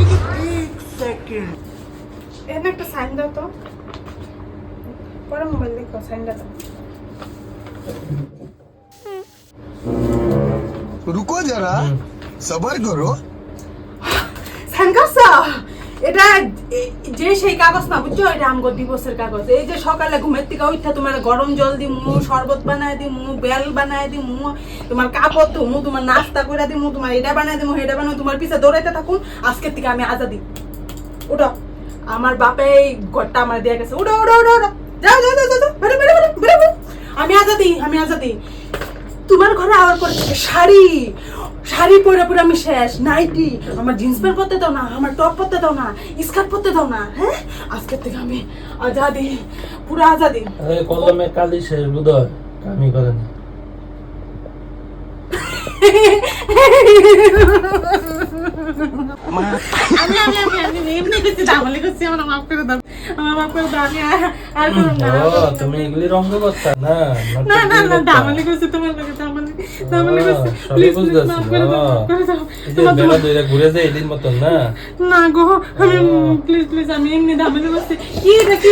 एक सेकंड এনে একটা সাইন দাও তো পরে মোবাইল দেখো সাইন দাও रुको जरा सबर करो সাইন করছো এটা যে সেই কাগজ না বুঝছো এটা আমগো দিবসের কাগজ এই যে সকালে ঘুমের থেকে উঠা তোমার গরম জল দিমু শরবত বানায় দিমু বেল বানায় দিমু তোমার কাপড় ধুমু তোমার নাস্তা করে দিমু তোমার এটা বানায় দিমু এটা বানায় তোমার পিছে দৌড়াইতে থাকুন আজকের থেকে আমি আজাদি উঠো আমার বাপে এই ঘরটা আমার দিয়ে গেছে উঠো উঠো উঠো উঠো যাও যাও যাও যাও বেরো বেরো বেরো বেরো বেরো। আমি আজাদি তোমার ঘরে আবার পরে থেকে শাড়ি শাড়ি পরে পরে আমি শেষ নাইটি আমার জিন্স প্যান্ট পরতে দাও না আমার টপ পরতে দাও না স্কার্ট পরতে দাও না হ্যাঁ আজকের থেকে আমি আজাদি পুরো আজাদি কলমে কালি শেষ বুধয় কামি করে না আমি এমনি করছি দামালি করছি আমার মাফ করে দাও আমার মাফ করে দাও আমি আর করব না তুমি এগুলি রঙ্গ করতা না না না না দামালি করছি তোমার লাগে দামালি করছি সবই বুঝতেছি মাফ করে দাও এই যে বেলা দুইটা ঘুরে যায় এদিন মতন না না গো আমি প্লিজ আমি এমনি দামালি করছি কি এটা কি